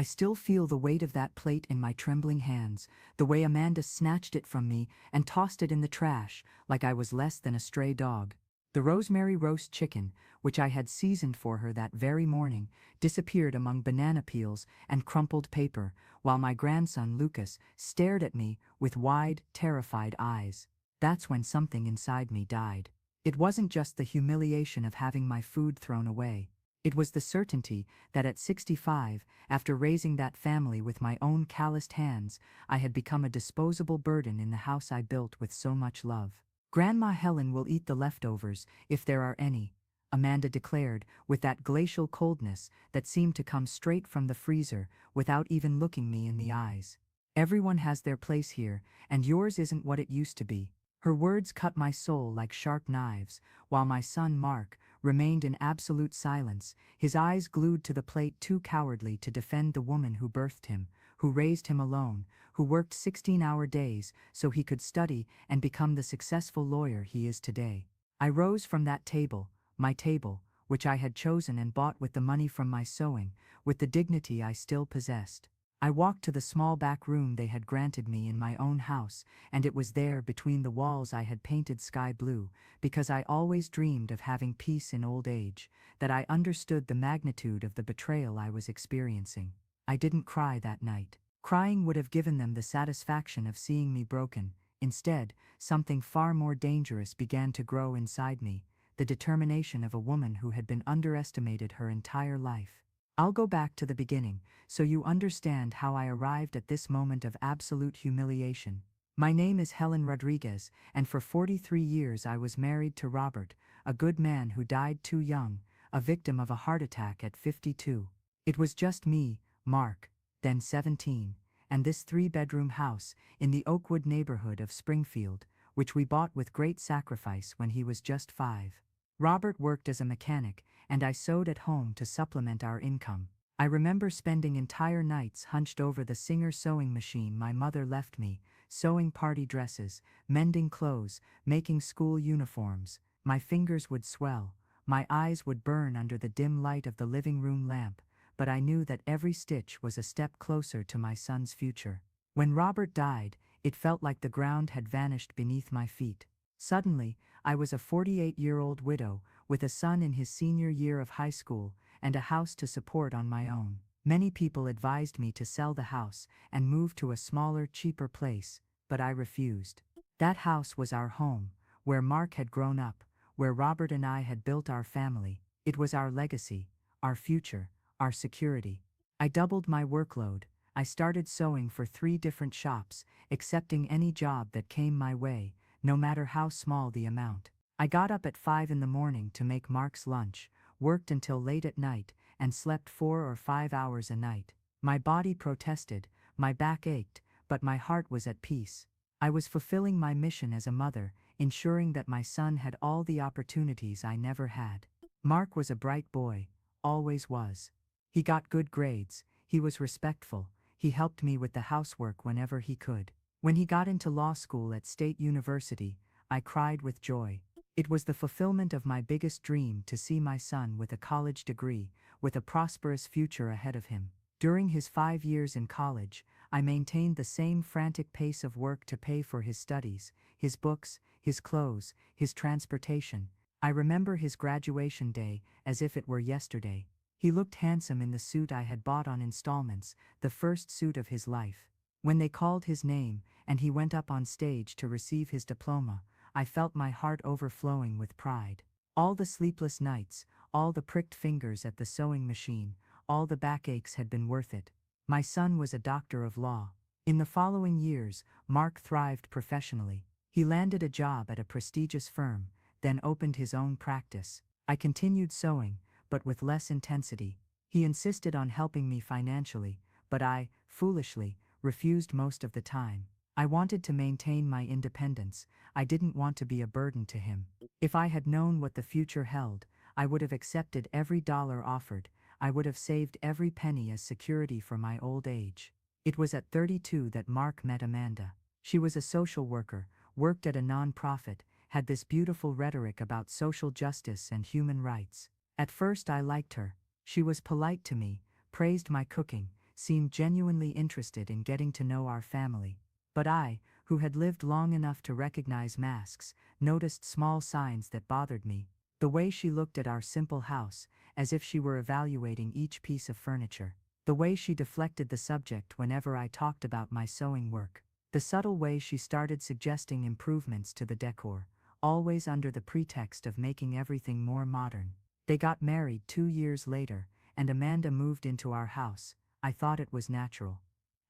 I still feel the weight of that plate in my trembling hands, the way Amanda snatched it from me and tossed it in the trash like I was less than a stray dog. The rosemary roast chicken, which I had seasoned for her that very morning, disappeared among banana peels and crumpled paper, while my grandson Lucas stared at me with wide, terrified eyes. That's when something inside me died. It wasn't just the humiliation of having my food thrown away. It was the certainty that at 65, after raising that family with my own calloused hands, I had become a disposable burden in the house I built with so much love. "Grandma Helen will eat the leftovers, if there are any," Amanda declared, with that glacial coldness that seemed to come straight from the freezer without even looking me in the eyes. "Everyone has their place here, and yours isn't what it used to be." Her words cut my soul like sharp knives, while my son Mark remained in absolute silence, his eyes glued to the plate, too cowardly to defend the woman who birthed him, who raised him alone, who worked 16-hour days so he could study and become the successful lawyer he is today. I rose from that table, my table, which I had chosen and bought with the money from my sewing, with the dignity I still possessed. I walked to the small back room they had granted me in my own house, and it was there between the walls I had painted sky blue, because I always dreamed of having peace in old age, that I understood the magnitude of the betrayal I was experiencing. I didn't cry that night. Crying would have given them the satisfaction of seeing me broken. Instead, something far more dangerous began to grow inside me, the determination of a woman who had been underestimated her entire life. I'll go back to the beginning, so you understand how I arrived at this moment of absolute humiliation. My name is Helen Rodriguez, and for 43 years I was married to Robert, a good man who died too young, a victim of a heart attack at 52. It was just me, Mark, then 17, and this 3-bedroom house in the Oakwood neighborhood of Springfield, which we bought with great sacrifice when he was just 5. Robert worked as a mechanic, and I sewed at home to supplement our income. I remember spending entire nights hunched over the Singer sewing machine my mother left me, sewing party dresses, mending clothes, making school uniforms. My fingers would swell, my eyes would burn under the dim light of the living room lamp, but I knew that every stitch was a step closer to my son's future. When Robert died, it felt like the ground had vanished beneath my feet. Suddenly, I was a 48-year-old widow, with a son in his senior year of high school, and a house to support on my own. Many people advised me to sell the house and move to a smaller, cheaper place, but I refused. That house was our home, where Mark had grown up, where Robert and I had built our family. It was our legacy, our future, our security. I doubled my workload. I started sewing for 3 different shops, accepting any job that came my way, no matter how small the amount. I got up at 5 in the morning to make Mark's lunch, worked until late at night, and slept 4 or 5 hours a night. My body protested, my back ached, but my heart was at peace. I was fulfilling my mission as a mother, ensuring that my son had all the opportunities I never had. Mark was a bright boy, always was. He got good grades, he was respectful, he helped me with the housework whenever he could. When he got into law school at State University, I cried with joy. It was the fulfillment of my biggest dream to see my son with a college degree, with a prosperous future ahead of him. During his 5 years in college, I maintained the same frantic pace of work to pay for his studies, his books, his clothes, his transportation. I remember his graduation day as if it were yesterday. He looked handsome in the suit I had bought on installments, the first suit of his life. When they called his name and he went up on stage to receive his diploma, I felt my heart overflowing with pride. All the sleepless nights, all the pricked fingers at the sewing machine, all the backaches had been worth it. My son was a doctor of law. In the following years, Mark thrived professionally. He landed a job at a prestigious firm, then opened his own practice. I continued sewing, but with less intensity. He insisted on helping me financially, but I, foolishly, refused most of the time. I wanted to maintain my independence. I didn't want to be a burden to him. If I had known what the future held, I would have accepted every dollar offered. I would have saved every penny as security for my old age. It was at 32 that Mark met Amanda. She was a social worker, worked at a non-profit, had this beautiful rhetoric about social justice and human rights. At first I liked her. She was polite to me, praised my cooking, seemed genuinely interested in getting to know our family. But I, who had lived long enough to recognize masks, noticed small signs that bothered me. The way she looked at our simple house, as if she were evaluating each piece of furniture. The way she deflected the subject whenever I talked about my sewing work. The subtle way she started suggesting improvements to the decor, always under the pretext of making everything more modern. They got married 2 years later, and Amanda moved into our house. I thought it was natural.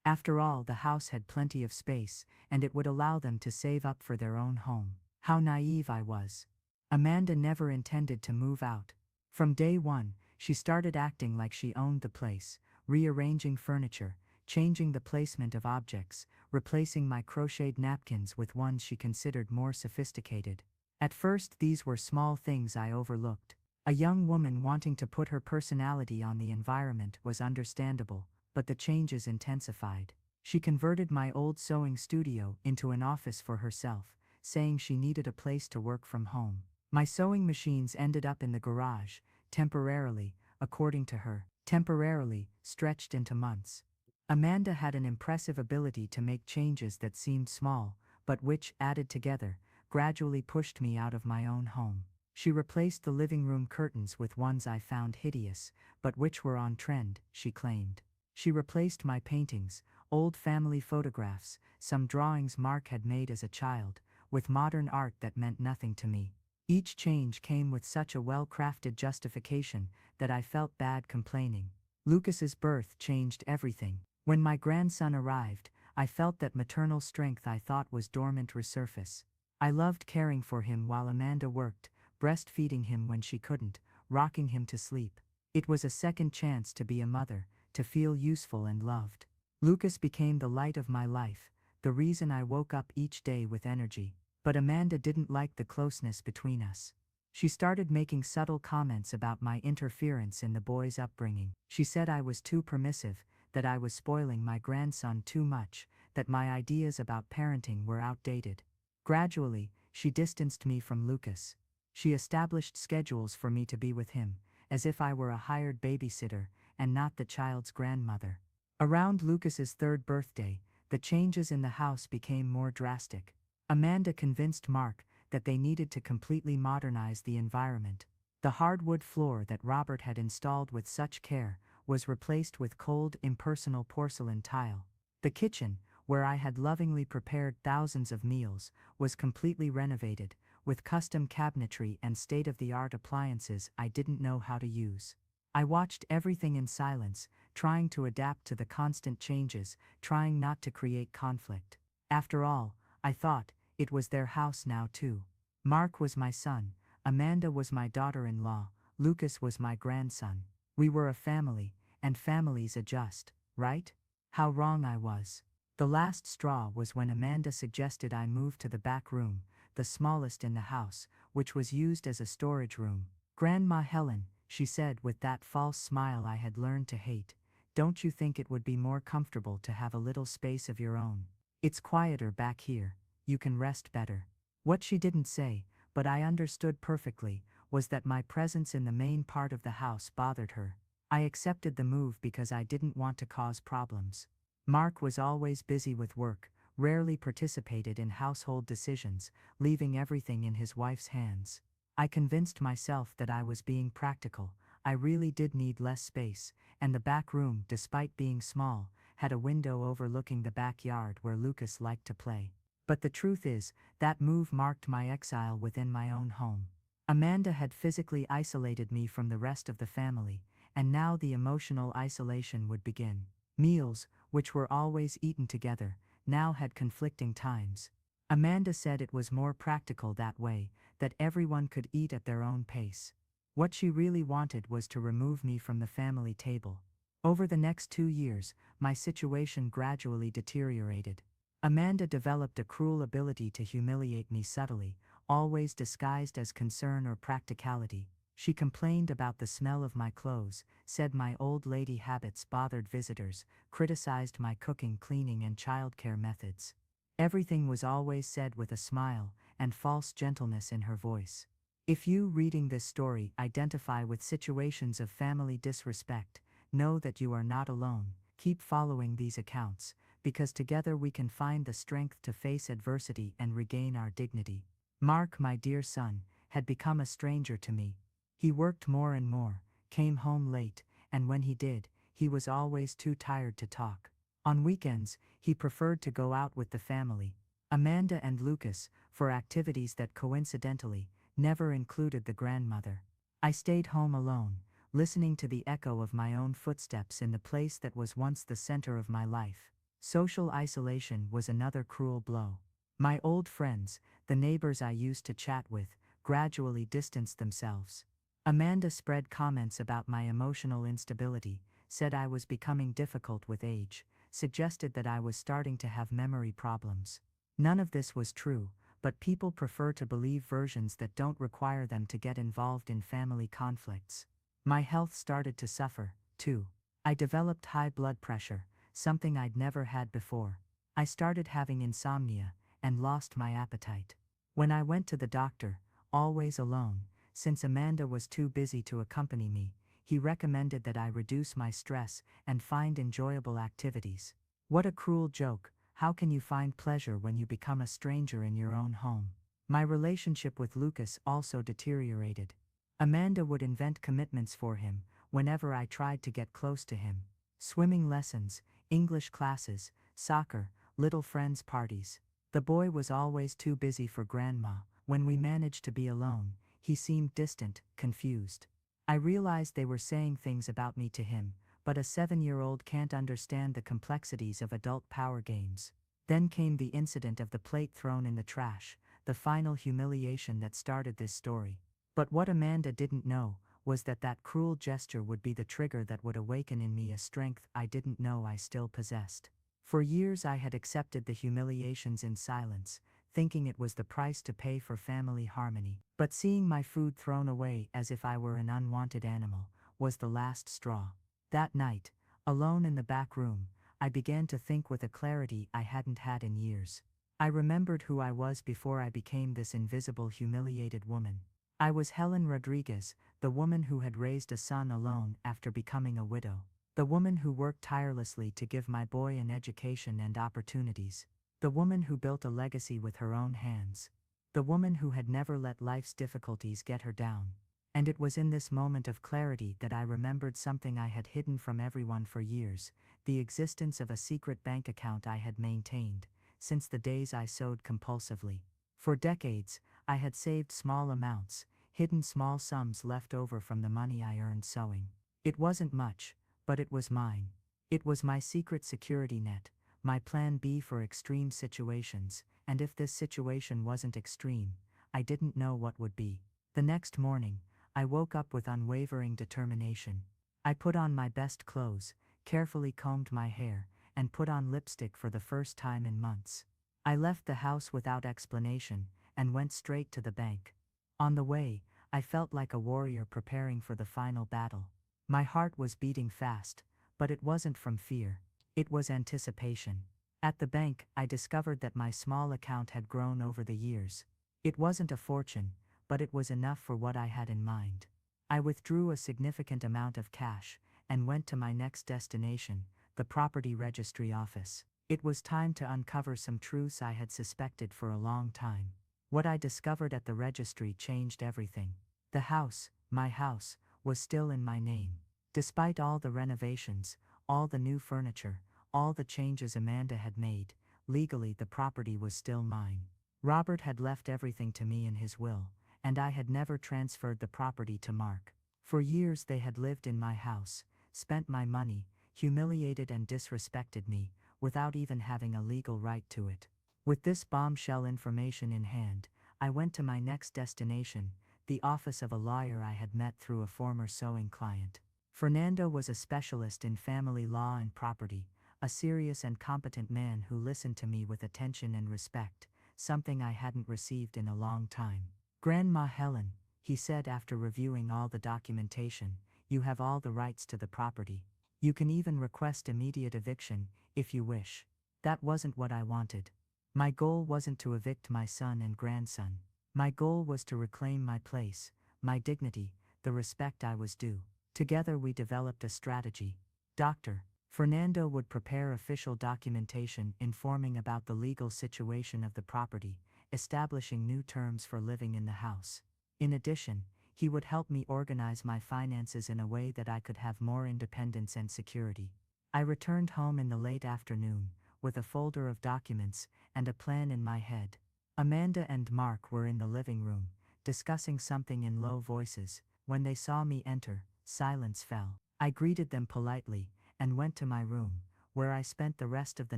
After all, the house had plenty of space, and it would allow them to save up for their own home. How naive I was. Amanda never intended to move out. From day one, she started acting like she owned the place, rearranging furniture, changing the placement of objects, replacing my crocheted napkins with ones she considered more sophisticated. At first, these were small things I overlooked. A young woman wanting to put her personality on the environment was understandable, but the changes intensified. She converted my old sewing studio into an office for herself, saying she needed a place to work from home. My sewing machines ended up in the garage, temporarily, according to her, temporarily, stretched into months. Amanda had an impressive ability to make changes that seemed small, but which, added together, gradually pushed me out of my own home. She replaced the living room curtains with ones I found hideous, but which were on trend, she claimed. She replaced my paintings, old family photographs, some drawings Mark had made as a child, with modern art that meant nothing to me. Each change came with such a well-crafted justification that I felt bad complaining. Lucas's birth changed everything. When my grandson arrived, I felt that maternal strength I thought was dormant resurface. I loved caring for him while Amanda worked, breastfeeding him when she couldn't, rocking him to sleep. It was a second chance to be a mother, to feel useful and loved. Lucas became the light of my life, the reason I woke up each day with energy. But Amanda didn't like the closeness between us. She started making subtle comments about my interference in the boy's upbringing. She said I was too permissive, that I was spoiling my grandson too much, that my ideas about parenting were outdated. Gradually, she distanced me from Lucas. She established schedules for me to be with him, as if I were a hired babysitter and not the child's grandmother. Around Lucas's 3rd birthday, the changes in the house became more drastic. Amanda convinced Mark that they needed to completely modernize the environment. The hardwood floor that Robert had installed with such care was replaced with cold, impersonal porcelain tile. The kitchen, where I had lovingly prepared thousands of meals, was completely renovated, with custom cabinetry and state-of-the-art appliances I didn't know how to use. I watched everything in silence, trying to adapt to the constant changes, trying not to create conflict. After all, I thought, it was their house now too. Mark was my son, Amanda was my daughter-in-law, Lucas was my grandson. We were a family, and families adjust, right? How wrong I was. The last straw was when Amanda suggested I move to the back room, the smallest in the house, which was used as a storage room. Grandma Helen, she said with that false smile I had learned to hate, don't you think it would be more comfortable to have a little space of your own? It's quieter back here. You can rest better. What she didn't say, but I understood perfectly, was that my presence in the main part of the house bothered her. I accepted the move because I didn't want to cause problems. Mark was always busy with work, rarely participated in household decisions, leaving everything in his wife's hands. I convinced myself that I was being practical. I really did need less space, and the back room, despite being small, had a window overlooking the backyard where Lucas liked to play. But the truth is, that move marked my exile within my own home. Amanda had physically isolated me from the rest of the family, and now the emotional isolation would begin. Meals, which were always eaten together, now had conflicting times. Amanda said it was more practical that way, that everyone could eat at their own pace. What she really wanted was to remove me from the family table. Over the next 2 years, my situation gradually deteriorated. Amanda developed a cruel ability to humiliate me subtly, always disguised as concern or practicality. She complained about the smell of my clothes, said my old lady habits bothered visitors, criticized my cooking, cleaning, and childcare methods. Everything was always said with a smile and false gentleness in her voice. If you, reading this story, identify with situations of family disrespect, know that you are not alone. Keep following these accounts, because together we can find the strength to face adversity and regain our dignity. Mark, my dear son, had become a stranger to me. He worked more and more, came home late, and when he did, he was always too tired to talk. On weekends, he preferred to go out with the family, Amanda and Lucas, for activities that coincidentally never included the grandmother. I stayed home alone, listening to the echo of my own footsteps in the place that was once the center of my life. Social isolation was another cruel blow. My old friends, the neighbors I used to chat with, gradually distanced themselves. Amanda spread comments about my emotional instability, said I was becoming difficult with age, suggested that I was starting to have memory problems. None of this was true, but people prefer to believe versions that don't require them to get involved in family conflicts. My health started to suffer, too. I developed high blood pressure, something I'd never had before. I started having insomnia and lost my appetite. When I went to the doctor, always alone, since Amanda was too busy to accompany me, he recommended that I reduce my stress and find enjoyable activities. What a cruel joke! How can you find pleasure when you become a stranger in your own home? My relationship with Lucas also deteriorated. Amanda would invent commitments for him whenever I tried to get close to him. Swimming lessons, English classes, soccer, little friends' parties. The boy was always too busy for grandma. When we managed to be alone, he seemed distant, confused. I realized they were saying things about me to him, but a 7-year-old can't understand the complexities of adult power games. Then came the incident of the plate thrown in the trash, the final humiliation that started this story. But what Amanda didn't know was that that cruel gesture would be the trigger that would awaken in me a strength I didn't know I still possessed. For years I had accepted the humiliations in silence, thinking it was the price to pay for family harmony. But seeing my food thrown away as if I were an unwanted animal was the last straw. That night, alone in the back room, I began to think with a clarity I hadn't had in years. I remembered who I was before I became this invisible, humiliated woman. I was Helen Rodriguez, the woman who had raised a son alone after becoming a widow. The woman who worked tirelessly to give my boy an education and opportunities. The woman who built a legacy with her own hands. The woman who had never let life's difficulties get her down. And it was in this moment of clarity that I remembered something I had hidden from everyone for years, the existence of a secret bank account I had maintained, since the days I sewed compulsively. For decades, I had saved small amounts, hidden small sums left over from the money I earned sewing. It wasn't much, but it was mine. It was my secret security net, my plan B for extreme situations, and if this situation wasn't extreme, I didn't know what would be. The next morning, I woke up with unwavering determination. I put on my best clothes, carefully combed my hair, and put on lipstick for the first time in months. I left the house without explanation and went straight to the bank. On the way, I felt like a warrior preparing for the final battle. My heart was beating fast, but it wasn't from fear. It was anticipation. At the bank, I discovered that my small account had grown over the years. It wasn't a fortune, but it was enough for what I had in mind. I withdrew a significant amount of cash and went to my next destination, the property registry office. It was time to uncover some truths I had suspected for a long time. What I discovered at the registry changed everything. The house, my house, was still in my name. Despite all the renovations, all the new furniture, all the changes Amanda had made, legally the property was still mine. Robert had left everything to me in his will, and I had never transferred the property to Mark. For years they had lived in my house, spent my money, humiliated and disrespected me, without even having a legal right to it. With this bombshell information in hand, I went to my next destination, the office of a lawyer I had met through a former sewing client. Fernando was a specialist in family law and property, a serious and competent man who listened to me with attention and respect, something I hadn't received in a long time. "Grandma Helen," he said after reviewing all the documentation, "you have all the rights to the property. You can even request immediate eviction, if you wish." That wasn't what I wanted. My goal wasn't to evict my son and grandson. My goal was to reclaim my place, my dignity, the respect I was due. Together we developed a strategy. "Doctor," Fernando would prepare official documentation informing about the legal situation of the property, establishing new terms for living in the house. In addition, he would help me organize my finances in a way that I could have more independence and security. I returned home in the late afternoon, with a folder of documents and a plan in my head. Amanda and Mark were in the living room, discussing something in low voices. When they saw me enter, silence fell. I greeted them politely and went to my room, where I spent the rest of the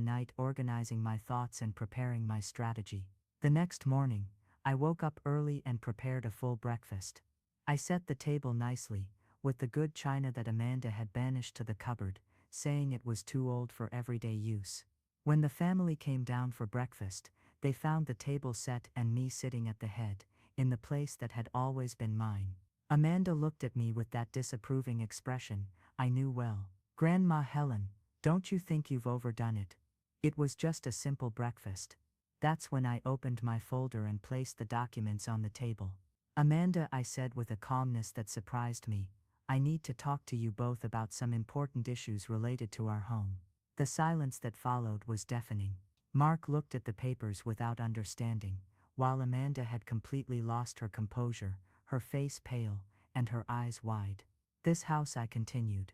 night organizing my thoughts and preparing my strategy. The next morning, I woke up early and prepared a full breakfast. I set the table nicely, with the good china that Amanda had banished to the cupboard, saying it was too old for everyday use. When the family came down for breakfast, they found the table set and me sitting at the head, in the place that had always been mine. Amanda looked at me with that disapproving expression I knew well. "Grandma Helen, don't you think you've overdone it? It was just a simple breakfast." That's when I opened my folder and placed the documents on the table. "Amanda," I said with a calmness that surprised me, "I need to talk to you both about some important issues related to our home." The silence that followed was deafening. Mark looked at the papers without understanding, while Amanda had completely lost her composure, her face pale, and her eyes wide. "This house," I continued,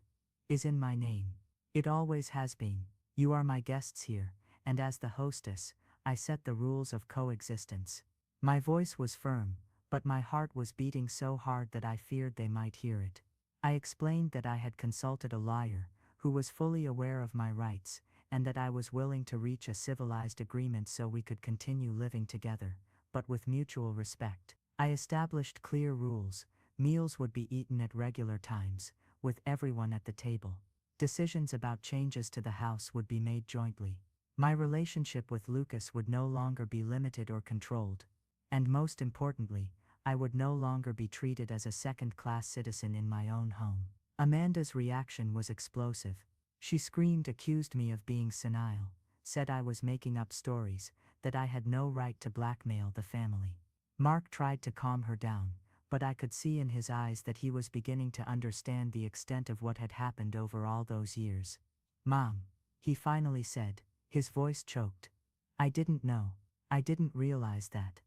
"is in my name. It always has been. You are my guests here, and as the hostess, I set the rules of coexistence." My voice was firm, but my heart was beating so hard that I feared they might hear it. I explained that I had consulted a lawyer, who was fully aware of my rights, and that I was willing to reach a civilized agreement so we could continue living together, but with mutual respect. I established clear rules. Meals would be eaten at regular times, with everyone at the table. Decisions about changes to the house would be made jointly. My relationship with Lucas would no longer be limited or controlled. And most importantly, I would no longer be treated as a second-class citizen in my own home. Amanda's reaction was explosive. She screamed, accused me of being senile, said I was making up stories, that I had no right to blackmail the family. Mark tried to calm her down, but I could see in his eyes that he was beginning to understand the extent of what had happened over all those years. "Mom," he finally said, his voice choked. "I didn't know. I didn't realize that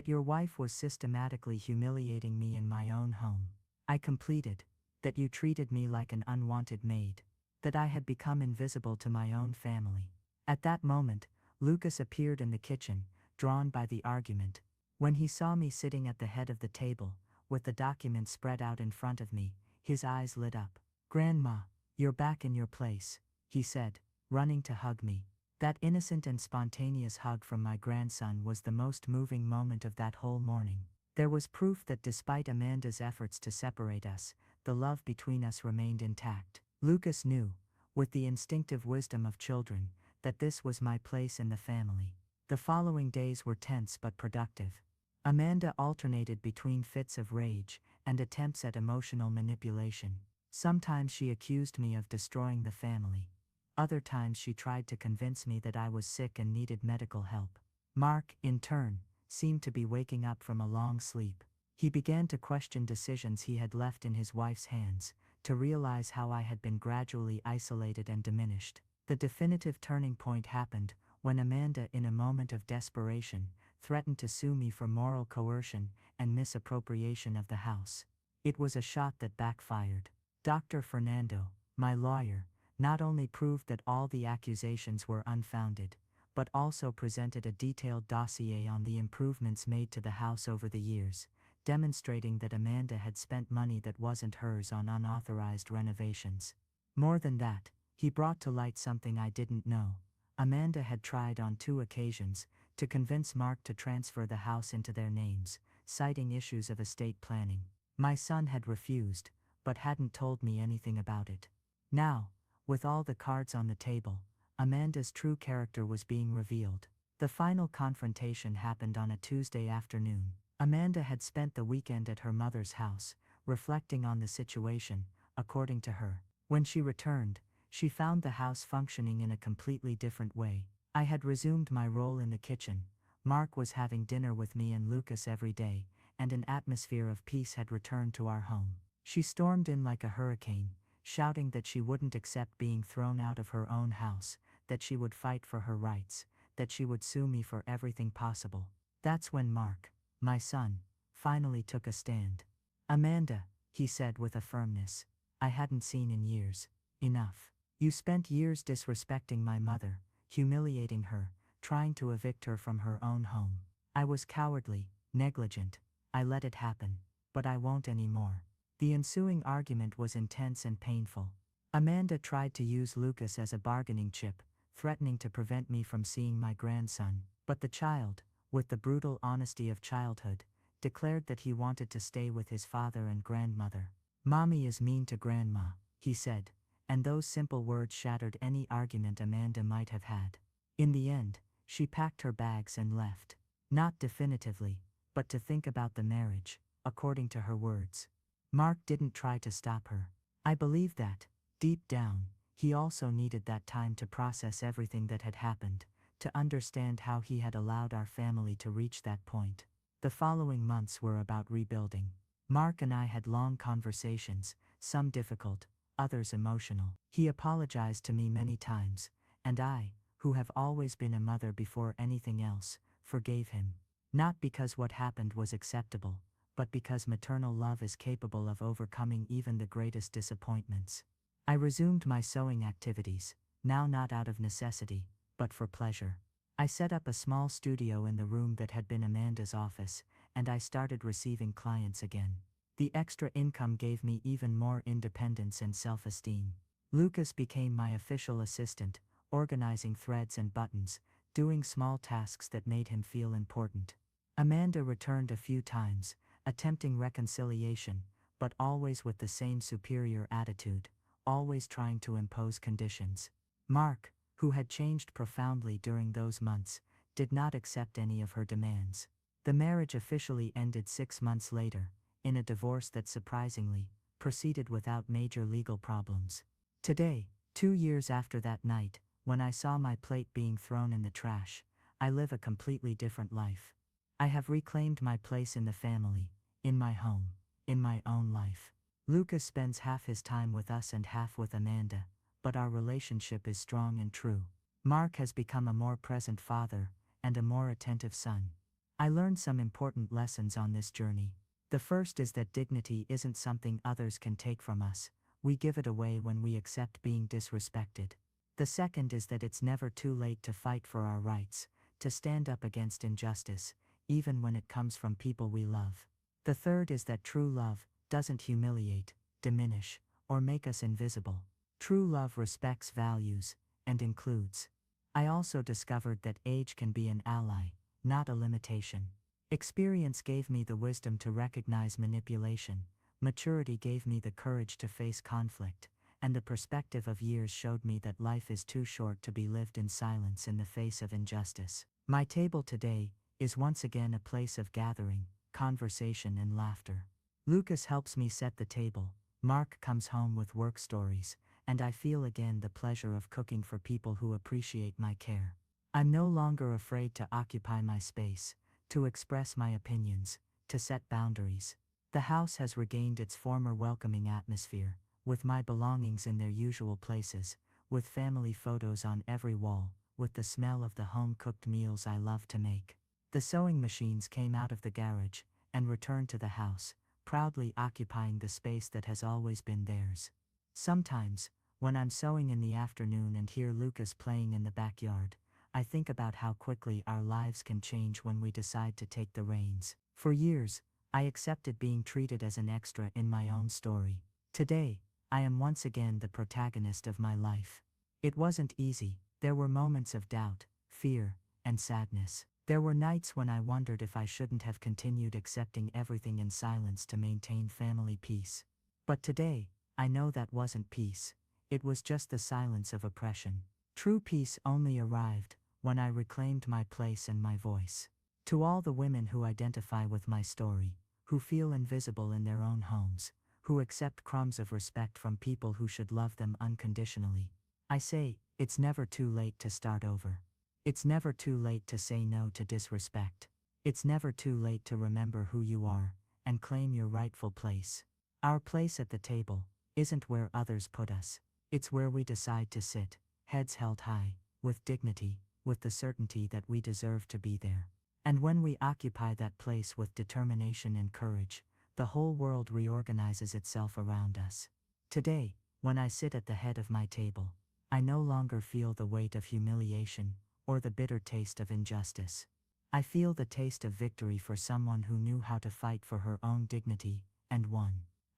your wife was systematically humiliating me in my own home. I completed, that you treated me like an unwanted maid, that I had become invisible to my own family." At that moment, Lucas appeared in the kitchen, drawn by the argument. When he saw me sitting at the head of the table, with the documents spread out in front of me, his eyes lit up. "Grandma, you're back in your place," he said, running to hug me. That innocent and spontaneous hug from my grandson was the most moving moment of that whole morning. There was proof that despite Amanda's efforts to separate us, the love between us remained intact. Lucas knew, with the instinctive wisdom of children, that this was my place in the family. The following days were tense but productive. Amanda alternated between fits of rage and attempts at emotional manipulation. Sometimes she accused me of destroying the family. Other times she tried to convince me that I was sick and needed medical help. Mark, in turn, seemed to be waking up from a long sleep. He began to question decisions he had left in his wife's hands, to realize how I had been gradually isolated and diminished. The definitive turning point happened when Amanda, in a moment of desperation, threatened to sue me for moral coercion and misappropriation of the house. It was a shot that backfired. Dr. Fernando, my lawyer, not only proved that all the accusations were unfounded, but also presented a detailed dossier on the improvements made to the house over the years, demonstrating that Amanda had spent money that wasn't hers on unauthorized renovations. More than that, he brought to light something I didn't know. Amanda had tried on 2 occasions to convince Mark to transfer the house into their names, citing issues of estate planning. My son had refused, but hadn't told me anything about it. Now, with all the cards on the table, Amanda's true character was being revealed. The final confrontation happened on a Tuesday afternoon. Amanda had spent the weekend at her mother's house, reflecting on the situation, according to her. When she returned, she found the house functioning in a completely different way. I had resumed my role in the kitchen, Mark was having dinner with me and Lucas every day, and an atmosphere of peace had returned to our home. She stormed in like a hurricane, shouting that she wouldn't accept being thrown out of her own house, that she would fight for her rights, that she would sue me for everything possible. That's when Mark, my son, finally took a stand. "Amanda," he said with a firmness I hadn't seen in years, "enough. You spent years disrespecting my mother, humiliating her, trying to evict her from her own home. I was cowardly, negligent. I let it happen, but I won't anymore." The ensuing argument was intense and painful. Amanda tried to use Lucas as a bargaining chip, threatening to prevent me from seeing my grandson, but the child, with the brutal honesty of childhood, declared that he wanted to stay with his father and grandmother. "Mommy is mean to grandma," he said, and those simple words shattered any argument Amanda might have had. In the end, she packed her bags and left. Not definitively, but to think about the marriage, according to her words. Mark didn't try to stop her. I believe that, deep down, he also needed that time to process everything that had happened, to understand how he had allowed our family to reach that point. The following months were about rebuilding. Mark and I had long conversations, some difficult, others emotional. He apologized to me many times, and I, who have always been a mother before anything else, forgave him. Not because what happened was acceptable, but because maternal love is capable of overcoming even the greatest disappointments. I resumed my sewing activities, now not out of necessity, but for pleasure. I set up a small studio in the room that had been Amanda's office, and I started receiving clients again. The extra income gave me even more independence and self-esteem. Lucas became my official assistant, organizing threads and buttons, doing small tasks that made him feel important. Amanda returned a few times, attempting reconciliation, but always with the same superior attitude, always trying to impose conditions. Mark, who had changed profoundly during those months, did not accept any of her demands. The marriage officially ended 6 months later, in a divorce that surprisingly proceeded without major legal problems. Today, 2 years after that night, when I saw my plate being thrown in the trash, I live a completely different life. I have reclaimed my place in the family, in my home, in my own life. Lucas spends half his time with us and half with Amanda, but our relationship is strong and true. Mark has become a more present father, and a more attentive son. I learned some important lessons on this journey. The first is that dignity isn't something others can take from us, we give it away when we accept being disrespected. The second is that it's never too late to fight for our rights, to stand up against injustice, even when it comes from people we love. The third is that true love doesn't humiliate, diminish, or make us invisible. True love respects values, and includes. I also discovered that age can be an ally, not a limitation. Experience gave me the wisdom to recognize manipulation, maturity gave me the courage to face conflict, and the perspective of years showed me that life is too short to be lived in silence in the face of injustice. My table today is once again a place of gathering, conversation, and laughter. Lucas helps me set the table, Mark comes home with work stories, and I feel again the pleasure of cooking for people who appreciate my care. I'm no longer afraid to occupy my space, to express my opinions, to set boundaries. The house has regained its former welcoming atmosphere, with my belongings in their usual places, with family photos on every wall, with the smell of the home-cooked meals I love to make. The sewing machines came out of the garage and returned to the house, proudly occupying the space that has always been theirs. Sometimes, when I'm sewing in the afternoon and hear Lucas playing in the backyard, I think about how quickly our lives can change when we decide to take the reins. For years, I accepted being treated as an extra in my own story. Today, I am once again the protagonist of my life. It wasn't easy, there were moments of doubt, fear, and sadness. There were nights when I wondered if I shouldn't have continued accepting everything in silence to maintain family peace. But today, I know that wasn't peace, it was just the silence of oppression. True peace only arrived when I reclaimed my place and my voice. To all the women who identify with my story, who feel invisible in their own homes, who accept crumbs of respect from people who should love them unconditionally, I say, it's never too late to start over. It's never too late to say no to disrespect. It's never too late to remember who you are and claim your rightful place. Our place at the table, isn't where others put us. It's where we decide to sit, heads held high, with dignity, with the certainty that we deserve to be there. And when we occupy that place with determination and courage, the whole world reorganizes itself around us. Today, when I sit at the head of my table, I no longer feel the weight of humiliation or the bitter taste of injustice. I feel the taste of victory for someone who knew how to fight for her own dignity and won.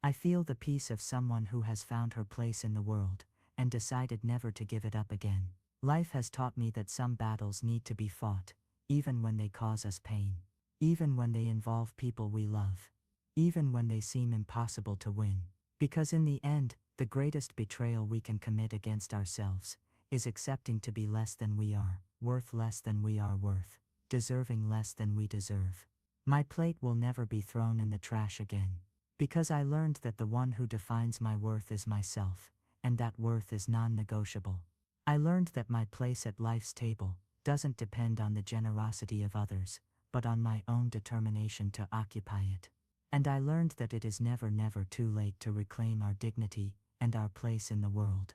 I feel the peace of someone who has found her place in the world and decided never to give it up again. Life has taught me that some battles need to be fought, even when they cause us pain, even when they involve people we love, even when they seem impossible to win. Because in the end, the greatest betrayal we can commit against ourselves is accepting to be less than we are, worth less than we are worth, deserving less than we deserve. My plate will never be thrown in the trash again, because I learned that the one who defines my worth is myself, and that worth is non-negotiable. I learned that my place at life's table doesn't depend on the generosity of others, but on my own determination to occupy it. And I learned that it is never too late to reclaim our dignity and our place in the world.